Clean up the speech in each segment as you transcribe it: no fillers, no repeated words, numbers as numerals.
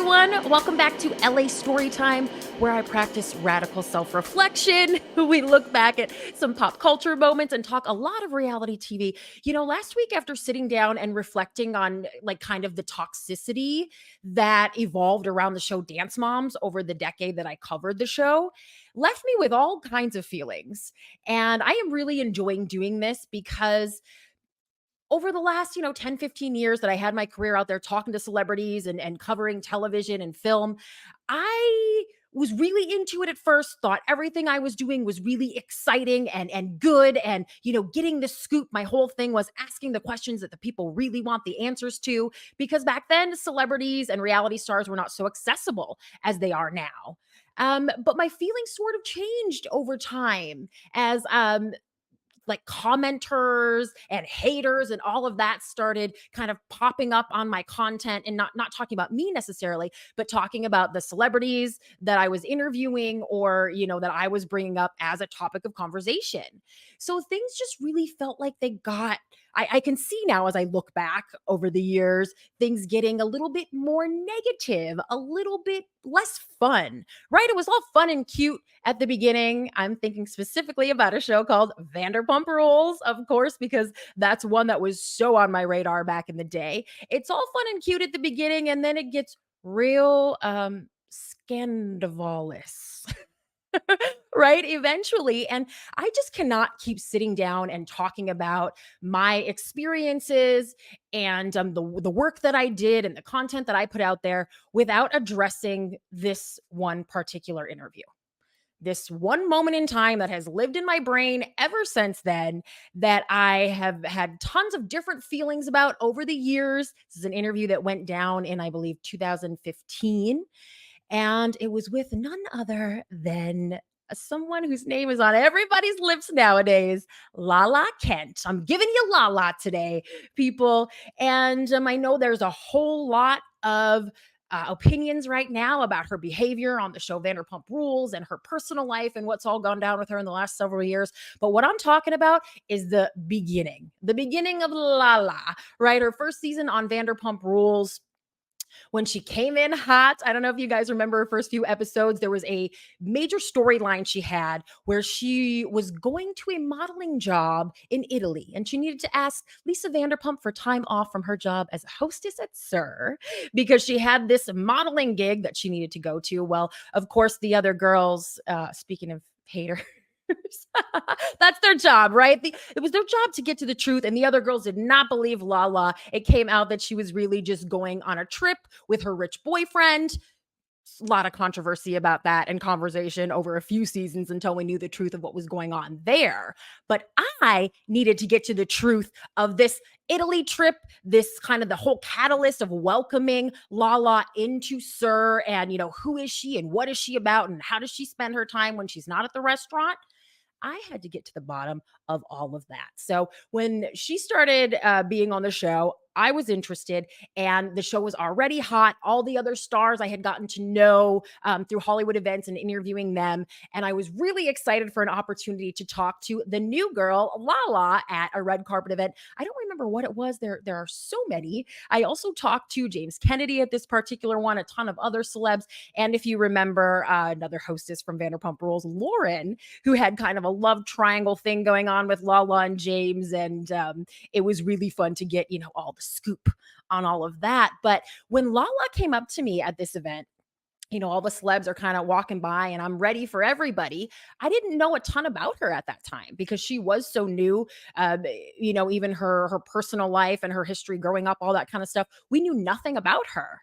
everyone. Welcome back to LA Storytime, where I practice radical self-reflection. We look back at some pop culture moments and talk a lot of reality TV. Last week after sitting down and reflecting on like kind of the toxicity that evolved around the show Dance Moms over the decade that I covered the show, left me with all kinds of feelings. And I am really enjoying doing this because over the last 10, 15 years that I had my career out there talking to celebrities and covering television and film, I was really into it at first, thought everything I was doing was really exciting and good, and getting the scoop. My whole thing was asking the questions that the people really want the answers to, because back then celebrities and reality stars were not so accessible as they are now. But my feelings sort of changed over time as like commenters and haters and all of that started kind of popping up on my content, and not talking about me necessarily, but talking about the celebrities that I was interviewing, or that I was bringing up as a topic of conversation. So things just really felt like they got, I can see now as I look back over the years, things getting a little bit more negative, a little bit less fun, right? It was all fun and cute at the beginning. I'm thinking specifically about a show called Vanderpump Rules, of course, because that's one that was so on my radar back in the day. It's all fun and cute at the beginning, and then it gets real scandalous. Right, eventually. And I just cannot keep sitting down and talking about my experiences and the work that I did and the content that I put out there without addressing this one particular interview. This one moment in time that has lived in my brain ever since then, that I have had tons of different feelings about over the years. This is an interview that went down in, I believe, 2015. And it was with none other than someone whose name is on everybody's lips nowadays, Lala Kent. I'm giving you Lala today, people. And I know there's a whole lot of opinions right now about her behavior on the show Vanderpump Rules and her personal life and what's all gone down with her in the last several years. But what I'm talking about is the beginning of Lala, right? Her first season on Vanderpump Rules, when she came in hot. I don't know if you guys remember her first few episodes. There was a major storyline she had where she was going to a modeling job in Italy, and she needed to ask Lisa Vanderpump for time off from her job as a hostess at Sir, because she had this modeling gig that she needed to go to. Well, of course, the other girls, speaking of haters, that's their job, right? It was their job to get to the truth, and the other girls did not believe Lala. It came out that she was really just going on a trip with her rich boyfriend. A lot of controversy about that and conversation over a few seasons until we knew the truth of what was going on there. But I needed to get to the truth of this Italy trip, this kind of the whole catalyst of welcoming Lala into Sir, and who is she and what is she about and how does she spend her time when she's not at the restaurant. I had to get to the bottom of all of that. So when she started being on the show, I was interested, and the show was already hot. All the other stars I had gotten to know through Hollywood events and interviewing them. And I was really excited for an opportunity to talk to the new girl, Lala, at a red carpet event. I don't remember what it was. There are so many. I also talked to James Kennedy at this particular one, a ton of other celebs. And if you remember, another hostess from Vanderpump Rules, Lauren, who had kind of a love triangle thing going on with Lala and James. And it was really fun to get, all the scoop on all of that. But when Lala came up to me at this event, all the celebs are kind of walking by and I'm ready for everybody. I didn't know a ton about her at that time because she was so new. Even her personal life and her history growing up, all that kind of stuff. We knew nothing about her.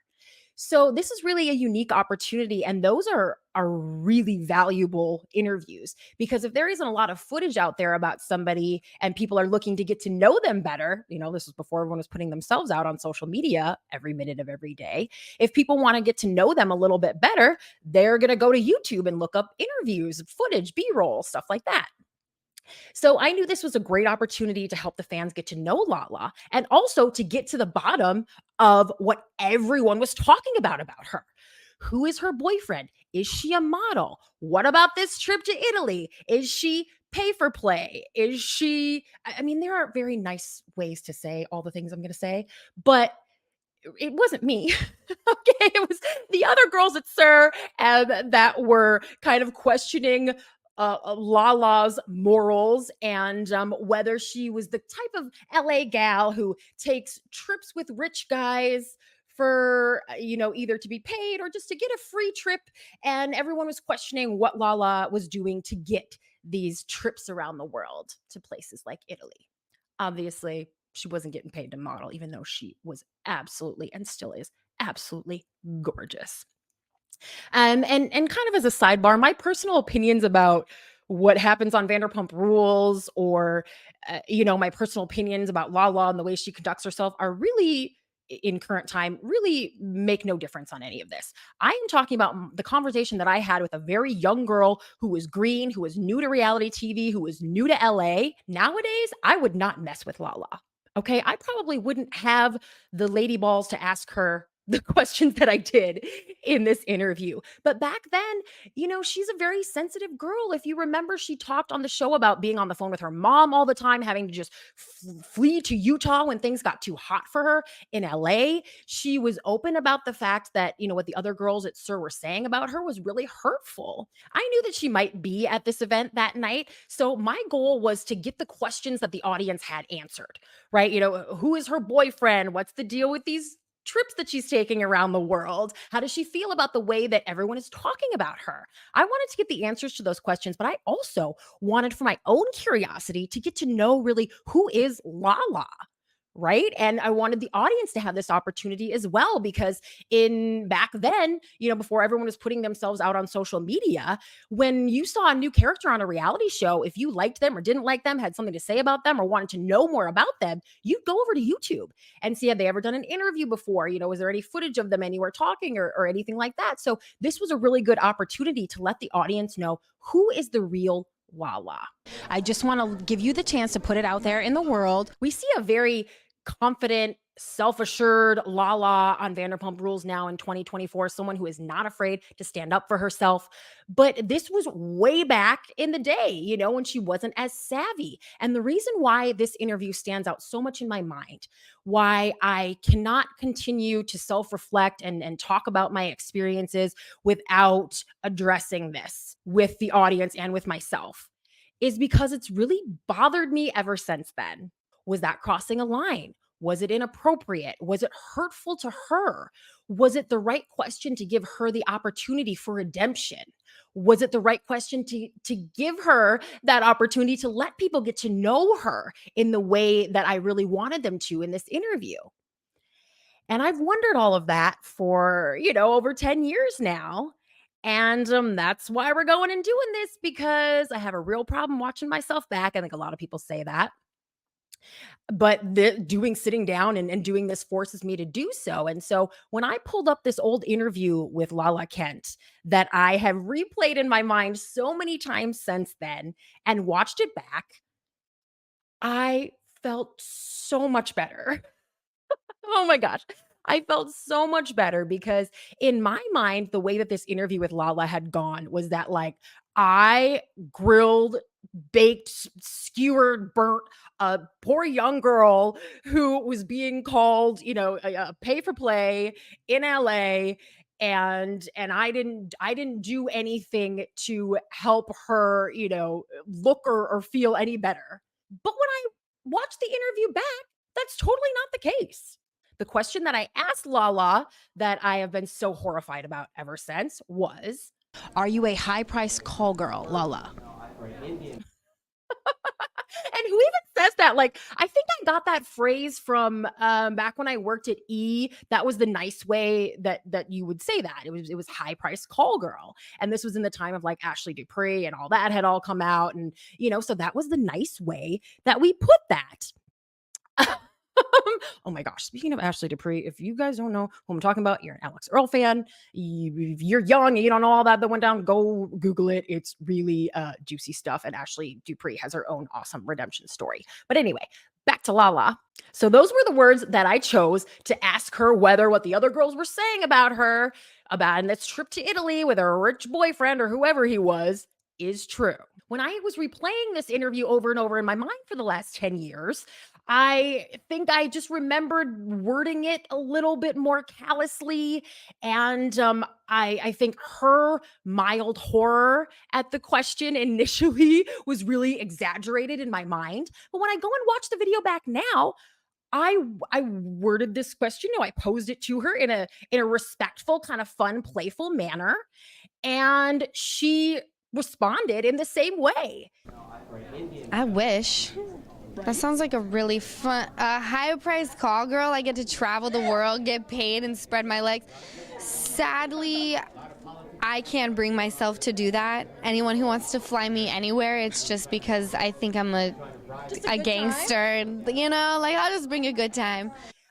So this is really a unique opportunity, and those are really valuable interviews, because if there isn't a lot of footage out there about somebody and people are looking to get to know them better, this was before everyone was putting themselves out on social media every minute of every day. If people want to get to know them a little bit better, they're going to go to YouTube and look up interviews, footage, B-roll, stuff like that. So I knew this was a great opportunity to help the fans get to know Lala, and also to get to the bottom of what everyone was talking about her. Who is her boyfriend? Is she a model? What about this trip to Italy? Is she pay for play? Is she, I mean, there are very nice ways to say all the things I'm going to say, but it wasn't me. Okay, it was the other girls at Sir that were kind of questioning Lala's morals and whether she was the type of LA gal who takes trips with rich guys for either to be paid or just to get a free trip. And everyone was questioning what Lala was doing to get these trips around the world to places like Italy. Obviously, she wasn't getting paid to model, even though she was absolutely and still is absolutely gorgeous. And kind of as a sidebar, my personal opinions about what happens on Vanderpump Rules, or my personal opinions about Lala and the way she conducts herself, are really in current time really make no difference on any of this. I am talking about the conversation that I had with a very young girl who was green, who was new to reality TV, who was new to LA. Nowadays, I would not mess with Lala. Okay, I probably wouldn't have the lady balls to ask her the questions that I did in this interview. But back then, she's a very sensitive girl. If you remember, she talked on the show about being on the phone with her mom all the time, having to just flee to Utah when things got too hot for her in LA. She was open about the fact that, what the other girls at Sir were saying about her was really hurtful. I knew that she might be at this event that night. So my goal was to get the questions that the audience had answered, right? Who is her boyfriend? What's the deal with these trips that she's taking around the world? How does she feel about the way that everyone is talking about her? I wanted to get the answers to those questions, but I also wanted, for my own curiosity, to get to know really who is Lala. Right. And I wanted the audience to have this opportunity as well, because in back then, before everyone was putting themselves out on social media, when you saw a new character on a reality show, if you liked them or didn't like them, had something to say about them, or wanted to know more about them, you'd go over to YouTube and see, had they ever done an interview before? Was there any footage of them anywhere talking, or anything like that? So this was a really good opportunity to let the audience know who is the real Lala. I just want to give you the chance to put it out there in the world. We see a very confident, self-assured Lala on Vanderpump Rules now in 2024, someone who is not afraid to stand up for herself. But this was way back in the day, when she wasn't as savvy. And the reason why this interview stands out so much in my mind, why I cannot continue to self-reflect and talk about my experiences without addressing this with the audience and with myself, is because it's really bothered me ever since then. Was that crossing a line? Was it inappropriate? Was it hurtful to her? Was it the right question to give her the opportunity for redemption? Was it the right question to give her that opportunity to let people get to know her in the way that I really wanted them to in this interview? And I've wondered all of that for, over 10 years now. And that's why we're going and doing this, because I have a real problem watching myself back. I think a lot of people say that. But sitting down and doing this forces me to do so. And so when I pulled up this old interview with Lala Kent that I have replayed in my mind so many times since then and watched it back, I felt so much better. Oh my gosh. I felt so much better, because in my mind, the way that this interview with Lala had gone was that, like, I grilled, baked, skewered, burnt a poor young girl who was being called, a pay for play in LA. And I didn't do anything to help her, look or feel any better. But when I watched the interview back, that's totally not the case. The question that I asked Lala, that I have been so horrified about ever since, was, are you a high price call girl, Lala? And who even says that? Like, I think I got that phrase from back when I worked at E. That was the nice way that you would say that. It was high price call girl. And this was in the time of like Ashley Dupree and all that had all come out. And, so that was the nice way that we put that. Oh my gosh. Speaking of Ashley Dupree, if you guys don't know who I'm talking about, you're an Alex Earl fan. If you're young and you don't know all that went down, go Google it. It's really juicy stuff. And Ashley Dupree has her own awesome redemption story. But anyway, back to Lala. So those were the words that I chose to ask her whether what the other girls were saying about her, about in this trip to Italy with her rich boyfriend or whoever he was, is true. When I was replaying this interview over and over in my mind for the last 10 years, I think I just remembered wording it a little bit more callously, and, I think her mild horror at the question initially was really exaggerated in my mind, but when I go and watch the video back now, I worded this question, I posed it to her in a respectful, kind of fun, playful manner, and she responded in the same way. I wish. That Right? sounds like a really fun, high priced call girl. I get to travel the world, get paid, and spread my legs. Sadly, I can't bring myself to do that. Anyone who wants to fly me anywhere, it's just because I think I'm Just a a good time. gangster. Like I'll just bring a good time.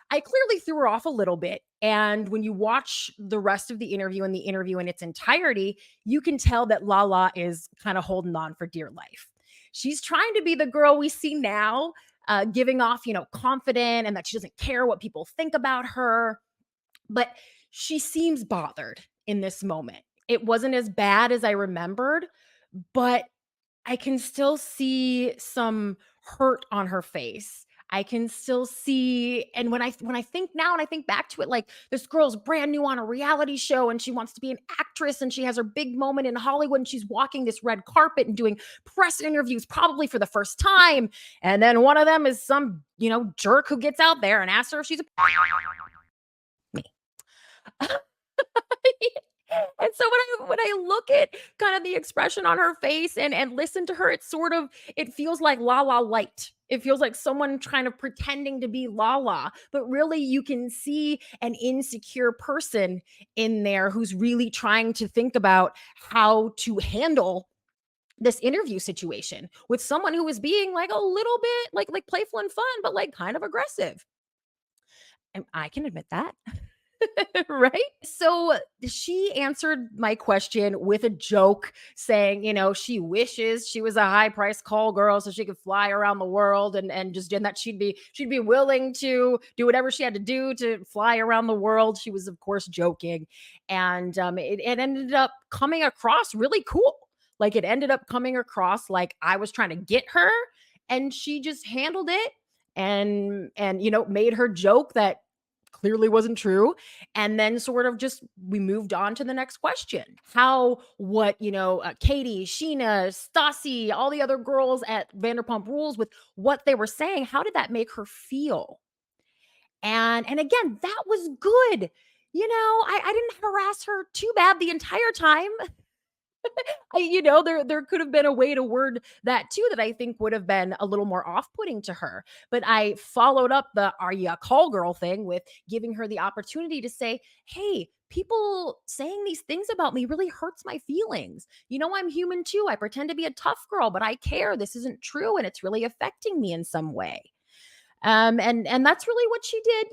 I clearly threw her off a little bit. And when you watch the rest of the interview in its entirety, you can tell that Lala is kind of holding on for dear life. She's trying to be the girl we see now, giving off, confident and that she doesn't care what people think about her. But she seems bothered in this moment. It wasn't as bad as I remembered, but I can still see some hurt on her face. I can still see, and when I think now and I think back to it, like, this girl's brand new on a reality show and she wants to be an actress and she has her big moment in Hollywood and she's walking this red carpet and doing press interviews probably for the first time. And then one of them is some, jerk who gets out there and asks her if she's a me. And so when I look at kind of the expression on her face and listen to her, it feels like Lala light. It feels like someone trying to pretending to be Lala, but really you can see an insecure person in there who's really trying to think about how to handle this interview situation with someone who is being like a little bit like playful and fun, but like kind of aggressive. And I can admit that. Right? So she answered my question with a joke saying, she wishes she was a high price call girl so she could fly around the world and just and that she'd be willing to do whatever she had to do to fly around the world. She was of course joking. And it ended up coming across really cool. Like it ended up coming across like I was trying to get her and she just handled it and made her joke that clearly wasn't true, and then sort of just we moved on to the next question. How what Katie, Scheana, Stassi, all the other girls at Vanderpump Rules, with what they were saying, how did that make her feel? And again, that was good. I didn't harass her too bad the entire time. There could have been a way to word that too that I think would have been a little more off-putting to her. But I followed up the "Are you a call girl" thing with giving her the opportunity to say, "Hey, people saying these things about me really hurts my feelings. I'm human too. I pretend to be a tough girl, but I care. This isn't true, and it's really affecting me in some way." And that's really what she did.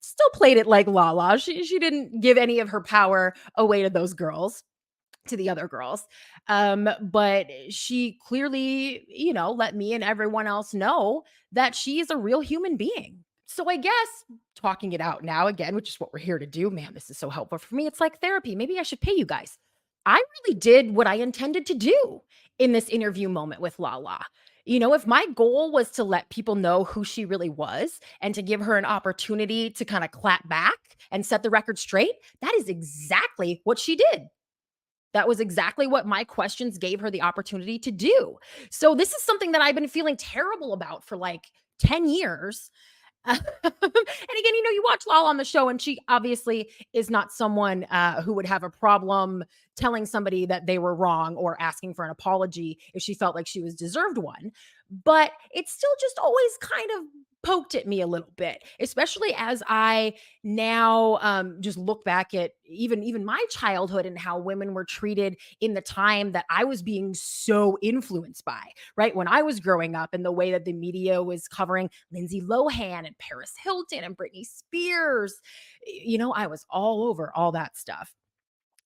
Still played it like Lala. She didn't give any of her power away to those girls, to the other girls. But she clearly, let me and everyone else know that she is a real human being. So I guess talking it out now again, which is what we're here to do, man, this is so helpful for me. It's like therapy. Maybe I should pay you guys. I really did what I intended to do in this interview moment with Lala. If my goal was to let people know who she really was and to give her an opportunity to kind of clap back and set the record straight, that is exactly what she did. That was exactly what my questions gave her the opportunity to do. So this is something that I've been feeling terrible about for like 10 years. And again, you watch Lala on the show, and she obviously is not someone who would have a problem telling somebody that they were wrong or asking for an apology if she felt like she was deserved one. But it's still just always kind of poked at me a little bit, especially as I now just look back at even my childhood and how women were treated in the time that I was being so influenced by, right? When I was growing up and the way that the media was covering Lindsay Lohan and Paris Hilton and Britney Spears, I was all over all that stuff.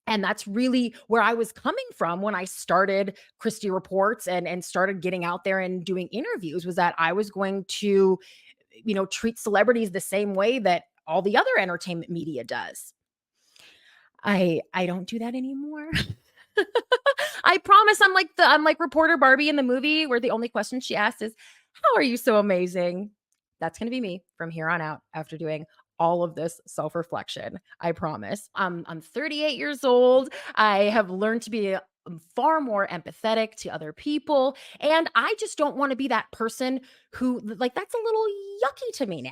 And that's really where I was coming from when I started Christie Reports and started getting out there and doing interviews, was that I was going to, treat celebrities the same way that all the other entertainment media does. I don't do that anymore. I promise I'm like reporter Barbie in the movie where the only question she asks is, How are you so amazing? That's going to be me from here on out after doing all of this self reflection. I promise. I'm 38 years old. I have learned to be far more empathetic to other people. And I just don't want to be that person who, like, that's a little yucky to me now.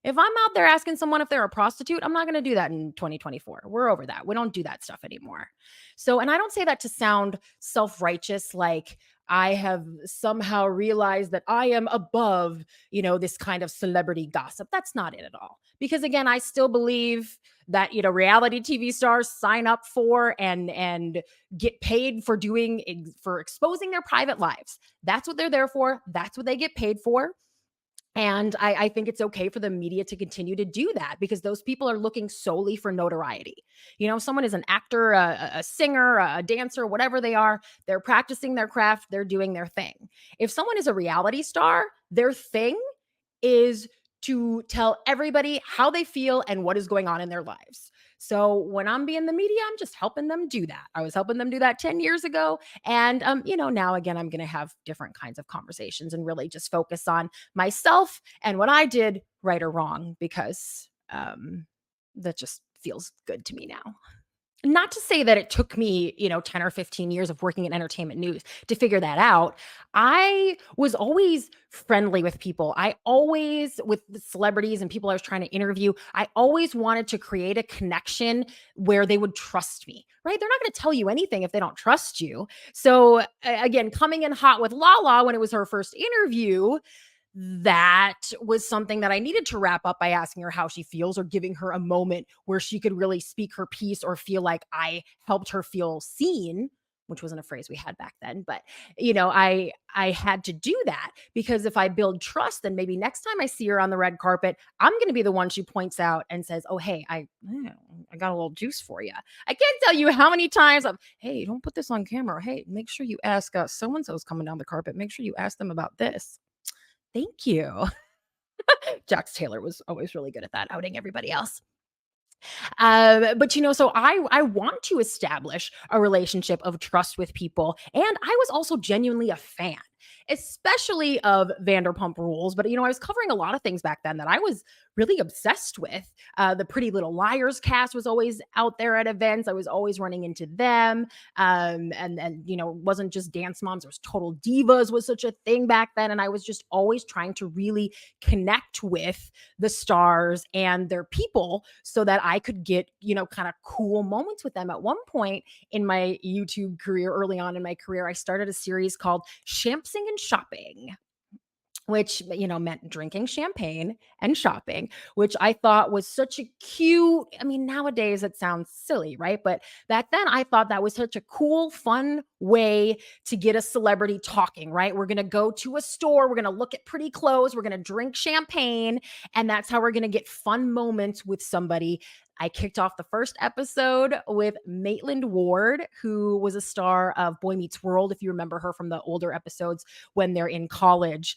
If I'm out there asking someone if they're a prostitute, I'm not going to do that in 2024. We're over that. We don't do that stuff anymore. So, and I don't say that to sound self righteous, like, I have somehow realized that I am above, this kind of celebrity gossip. That's not it at all. Because again, I still believe that, reality TV stars sign up for and get paid for for exposing their private lives. That's what they're there for. That's what they get paid for. And I think it's okay for the media to continue to do that because those people are looking solely for notoriety. Someone is an actor, a singer, a dancer, whatever they are, they're practicing their craft, they're doing their thing. If someone is a reality star, their thing is to tell everybody how they feel and what is going on in their lives. So when I'm being the media, I'm just helping them do that. I was helping them do that 10 years ago. And, now again, I'm going to have different kinds of conversations and really just focus on myself and what I did right or wrong because that just feels good to me now. Not to say that it took me, 10 or 15 years of working in entertainment news to figure that out. I was always friendly with people. With the celebrities and people I was trying to interview, I always wanted to create a connection where they would trust me, right? They're not going to tell you anything if they don't trust you. So, again, coming in hot with Lala when it was her first interview, that was something that I needed to wrap up by asking her how she feels or giving her a moment where she could really speak her piece or feel like I helped her feel seen, which wasn't a phrase we had back then, but I had to do that because if I build trust, then maybe next time I see her on the red carpet, I'm going to be the one she points out and says, "Oh, hey, I got a little juice for you." I can't tell you how many times "Hey, don't put this on camera. Hey, make sure you ask so and so's coming down the carpet. Make sure you ask them about this." Thank you. Jax Taylor was always really good at that, outing everybody else. But so I want to establish a relationship of trust with people, and I was also genuinely a fan, especially of Vanderpump Rules. But I was covering a lot of things back then that I was really obsessed with. The Pretty Little Liars cast was always out there at events. I was always running into them, and it wasn't just dance moms. There was Total Divas was such a thing back then, and I was just always trying to really connect with the stars and their people so that I could get, kind of cool moments with them. At one point in my YouTube career, early on in my career, I started a series called Shampsing and Shopping, which meant drinking champagne and shopping, which I thought was such a cute, I mean, nowadays it sounds silly, right? But back then I thought that was such a cool, fun way to get a celebrity talking, right? We're going to go to a store, we're going to look at pretty clothes, we're going to drink champagne, and that's how we're going to get fun moments with somebody. I kicked off the first episode with Maitland Ward, who was a star of Boy Meets World. If you remember her from the older episodes when they're in college,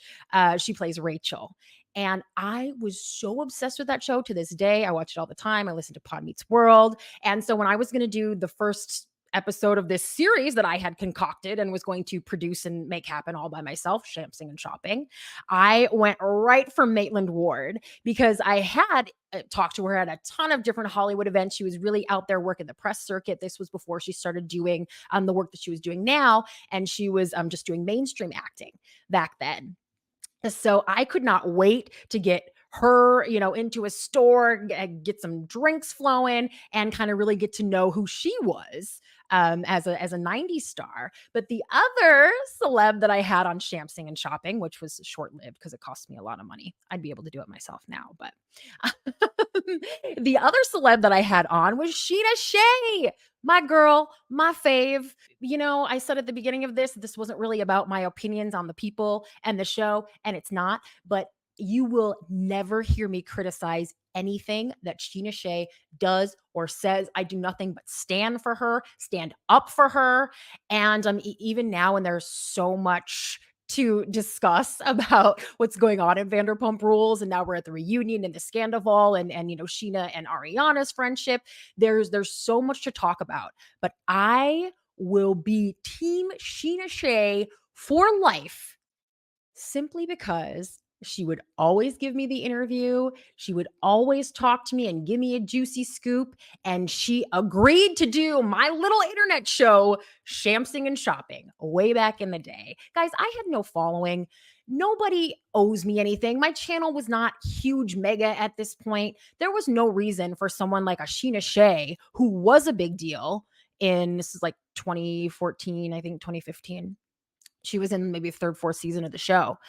she plays Rachel. And I was so obsessed with that show to this day. I watch it all the time. I listen to Pod Meets World. And so when I was going to do the first episode of this series that I had concocted and was going to produce and make happen all by myself, Shampsing and Shopping, I went right for Maitland Ward because I had talked to her at a ton of different Hollywood events. She was really out there working the press circuit. This was before she started doing the work that she was doing now. And she was just doing mainstream acting back then. So I could not wait to get her, into a store, get some drinks flowing, and kind of really get to know who she was as a '90s star. But the other celeb that I had on Shampsing and Shopping, which was short lived because it cost me a lot of money. I'd be able to do it myself now, but the other celeb that I had on was Scheana Shay, my girl, my fave. I said at the beginning of this wasn't really about my opinions on the people and the show, and it's not, but you will never hear me criticize anything that Scheana Shay does or says. I do nothing but stand for her, stand up for her. And even now, when there's so much to discuss about what's going on in Vanderpump Rules, and now we're at the reunion and the Scandoval and Scheana and Ariana's friendship. There's so much to talk about, but I will be team Scheana Shay for life Simply because she would always give me the interview. She would always talk to me and give me a juicy scoop. And she agreed to do my little internet show, Shamsing and Shopping, way back in the day. Guys, I had no following. Nobody owes me anything. My channel was not huge mega at this point. There was no reason for someone like a Scheana Shay, who was a big deal in this is like 2014, I think 2015. She was in maybe the third, fourth season of the show.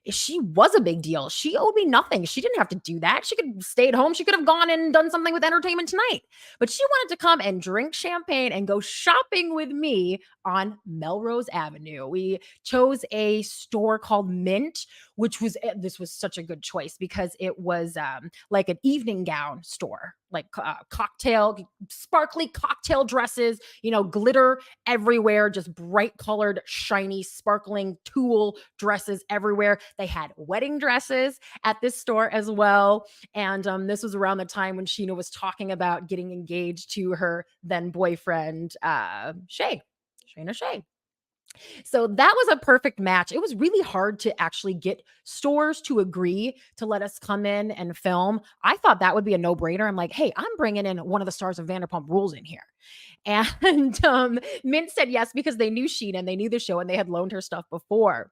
She was a big deal. She owed me nothing. She didn't have to do that. She could stay at home. She could have gone and done something with Entertainment Tonight. But she wanted to come and drink champagne and go shopping with me on Melrose Avenue. We chose a store called Mint, which was this was such a good choice because it was like an evening gown store, like cocktail, sparkly cocktail dresses, glitter everywhere, just bright colored, shiny, sparkling tulle dresses everywhere. They had wedding dresses at this store as well. And this was around the time when Scheana was talking about getting engaged to her then boyfriend, Scheana Shay. So that was a perfect match. It was really hard to actually get stores to agree to let us come in and film. I thought that would be a no-brainer. I'm like, hey, I'm bringing in one of the stars of Vanderpump Rules in here. And Mint said yes because they knew Scheana and they knew the show and they had loaned her stuff before.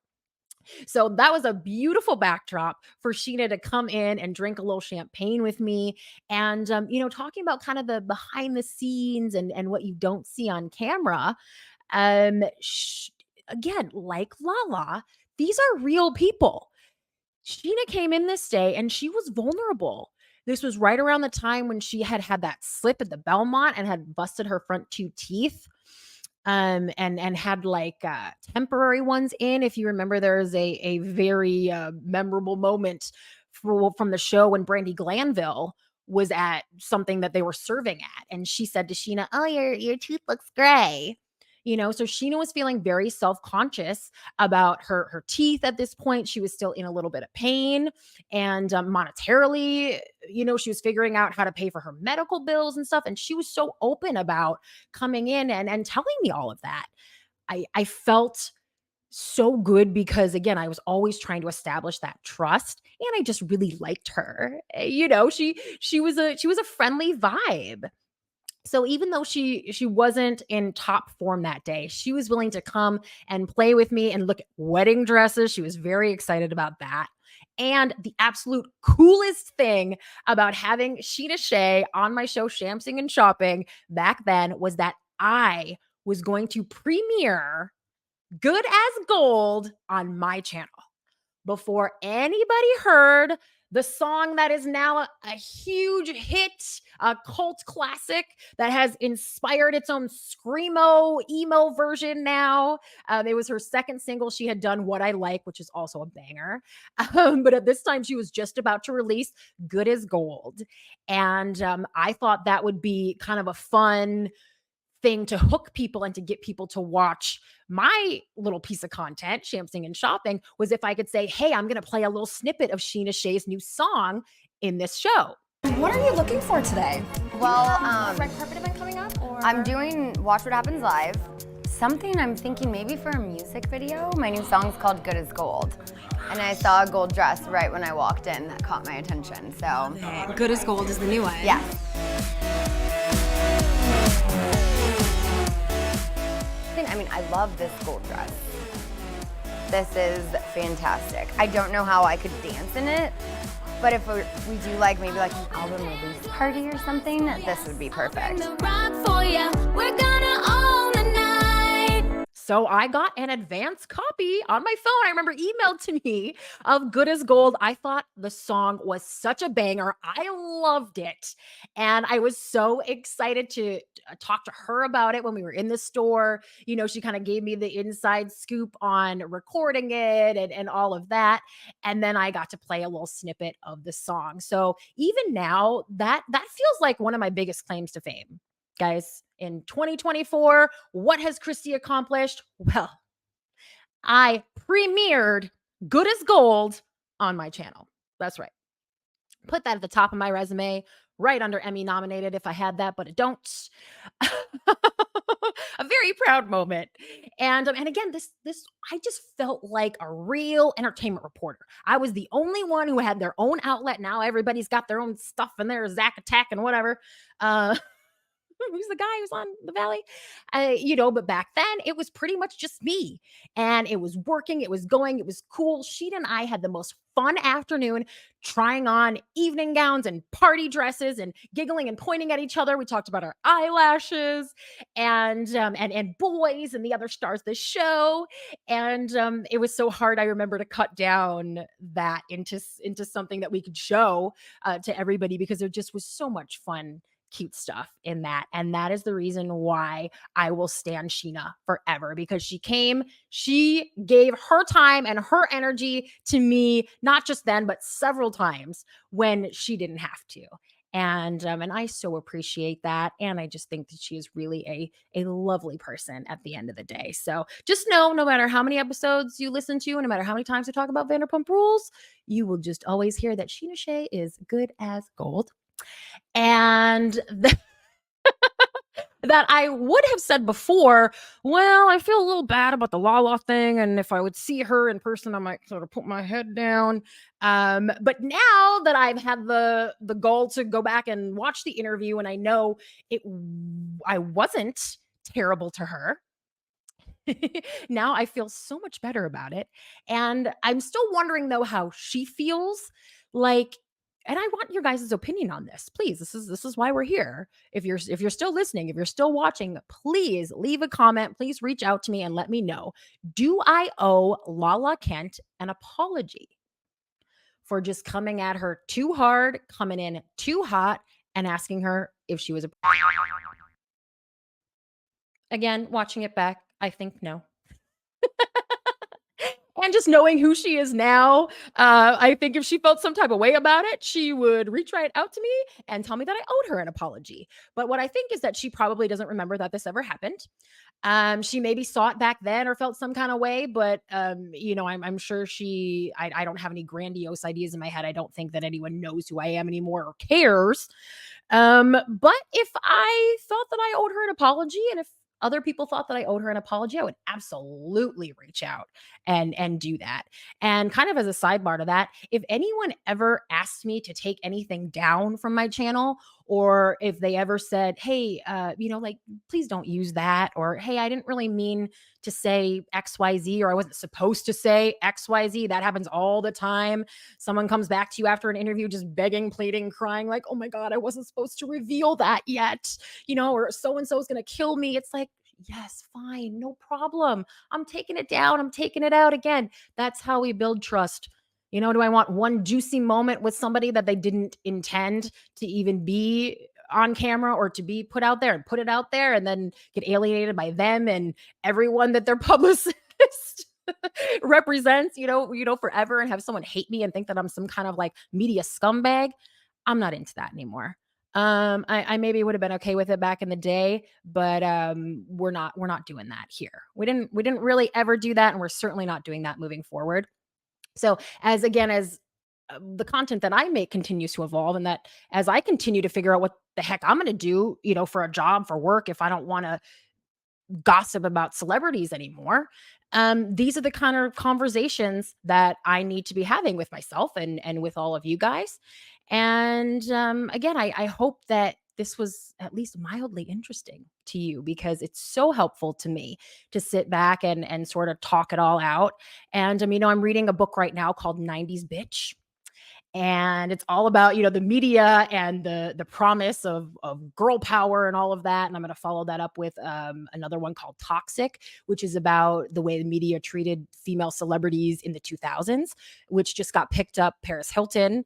So that was a beautiful backdrop for Scheana to come in and drink a little champagne with me. And, talking about kind of the behind the scenes and what you don't see on camera. Um, sh- Again, like Lala, these are real people. Sheena came in this day and she was vulnerable. This was right around the time when she had had that slip at the Belmont and had busted her front two teeth. And had like temporary ones in. If you remember, there's a very memorable moment from the show when Brandy Glanville was at something that they were serving at, and she said to Sheena, "Oh, your tooth looks gray." So Sheena was feeling very self-conscious about her teeth at this point. She was still in a little bit of pain, and monetarily, she was figuring out how to pay for her medical bills and stuff. And she was so open about coming in and telling me all of that. I felt so good because again, I was always trying to establish that trust and I just really liked her. She was a friendly vibe. So even though she wasn't in top form that day, she was willing to come and play with me and look at wedding dresses. She was very excited about that. And the absolute coolest thing about having Scheana Shay on my show, Shamsing and Shopping, back then was that I was going to premiere Good as Gold on my channel before anybody heard the song that is now a huge hit, a cult classic that has inspired its own screamo emo version now. It was her second single. She had done What I Like, which is also a banger. But at this time, she was just about to release Good as Gold. And I thought that would be kind of a fun thing to hook people and to get people to watch my little piece of content, Shamsing and Shopping, was if I could say, hey, I'm going to play a little snippet of Scheana Shay's new song in this show. What are you looking for today? Well, Red carpet event coming up? Or? I'm doing Watch What Happens Live. Something I'm thinking maybe for a music video. My new song's called Good as Gold. And I saw a gold dress right when I walked in that caught my attention, so. Good as Gold is the new one. Yeah. I mean, I love this gold dress. This is fantastic. I don't know how I could dance in it, but if we do like maybe like an album release party or something, this would be perfect. So I got an advance copy on my phone. I remember emailed to me of Good as Gold. I thought the song was such a banger. I loved it. And I was so excited to talk to her about it when we were in the store. She kind of gave me the inside scoop on recording it and all of that. And then I got to play a little snippet of the song. So even now, that feels like one of my biggest claims to fame. Guys, in 2024, what has Christy accomplished? Well, I premiered Good as Gold on my channel. That's right. Put that at the top of my resume, right under Emmy nominated if I had that, but I don't. A very proud moment. And again, this I just felt like a real entertainment reporter. I was the only one who had their own outlet. Now everybody's got their own stuff in there, Zack Attack and whatever. Uh, who's the guy who's on the Valley? But back then it was pretty much just me, and it was working, it was going, it was cool. Sheet and I had the most fun afternoon trying on evening gowns and party dresses and giggling and pointing at each other. We talked about our eyelashes and boys and the other stars of the show, and it was so hard. I remember to cut down that into something that we could show to everybody because there just was so much fun cute stuff in that. And that is the reason why I will stand Scheana forever because she gave her time and her energy to me, not just then, but several times when she didn't have to. And I so appreciate that. And I just think that she is really a lovely person at the end of the day. So just know no matter how many episodes you listen to, and no matter how many times I talk about Vanderpump Rules, you will just always hear that Scheana Shay is good as gold. And that I would have said before, well, I feel a little bad about the Lala thing. And if I would see her in person, I might sort of put my head down. But now that I've had the goal to go back and watch the interview, and I know I wasn't terrible to her. Now I feel so much better about it. And I'm still wondering though how she feels like, and I want your guys' opinion on this. Please, this is why we're here. If you're still listening, if you're still watching, please leave a comment. Please reach out to me and let me know. Do I owe Lala Kent an apology for just coming at her too hard, coming in too hot, and asking her if she was a again, watching it back, I think no. And just knowing who she is now, I think if she felt some type of way about it, she would reach right out to me and tell me that I owed her an apology. But what I think is that she probably doesn't remember that this ever happened. She maybe saw it back then or felt some kind of way, but I'm sure I don't have any grandiose ideas in my head. I don't think that anyone knows who I am anymore or cares. But if I thought that I owed her an apology, and if other people thought that I owed her an apology, I would absolutely reach out and do that. And kind of as a sidebar to that, if anyone ever asked me to take anything down from my channel, or if they ever said, "Hey, like please don't use that," or "Hey, I didn't really mean to say XYZ," or "I wasn't supposed to say XYZ," that happens all the time. Someone comes back to you after an interview just begging, pleading, crying like, "Oh my God, I wasn't supposed to reveal that yet," or "so and so is going to kill me." It's like, yes, fine, no problem. I'm taking it down. I'm taking it out again. That's how we build trust. Do I want one juicy moment with somebody that they didn't intend to even be on camera or to be put out there and put it out there and then get alienated by them and everyone that their publicist represents, forever, and have someone hate me and think that I'm some kind of like media scumbag? I'm not into that anymore. I maybe would have been okay with it back in the day, but we're not doing that here. We didn't really ever do that, and we're certainly not doing that moving forward. So as the content that I make continues to evolve, and that as I continue to figure out what the heck I'm going to do, for a job, for work, if I don't want to gossip about celebrities anymore, these are the kind of conversations that I need to be having with myself and with all of you guys. And again, I hope that this was at least mildly interesting to you, because it's so helpful to me to sit back and sort of talk it all out. And I'm reading a book right now called 90s Bitch, and it's all about the media and the promise of girl power and all of that. And I'm going to follow that up with another one called Toxic, which is about the way the media treated female celebrities in the 2000s, which just got picked up. Paris Hilton,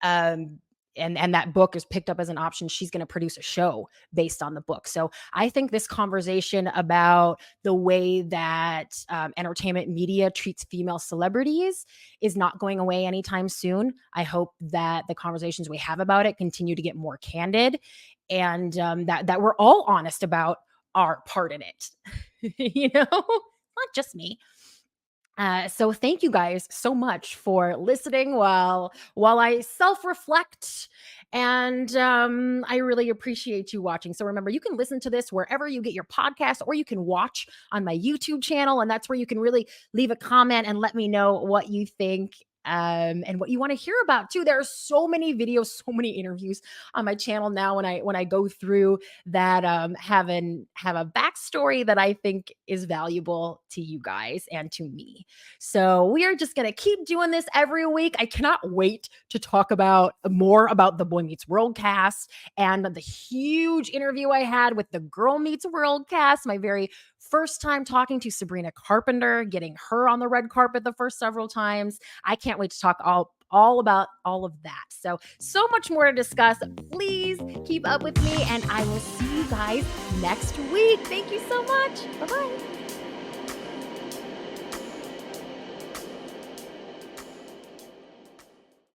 um and that book is picked up as an option. She's going to produce a show based on the book. So I think this conversation about the way that entertainment media treats female celebrities is not going away anytime soon. I hope that the conversations we have about it continue to get more candid, and that we're all honest about our part in it. Not just me. So thank you guys so much for listening while I self-reflect, and I really appreciate you watching. So remember, you can listen to this wherever you get your podcast, or you can watch on my YouTube channel, and that's where you can really leave a comment and let me know what you think. And what you want to hear about too. There are so many videos, so many interviews on my channel now. When I go through that, have a backstory that I think is valuable to you guys and to me. So we are just going to keep doing this every week. I cannot wait to talk about more about the Boy Meets World cast and the huge interview I had with the Girl Meets World cast. My very first time talking to Sabrina Carpenter, getting her on the red carpet the first several times. I can't wait to talk all about all of that. So much more to discuss. Please keep up with me, and I will see you guys next week. Thank you so much. Bye-bye.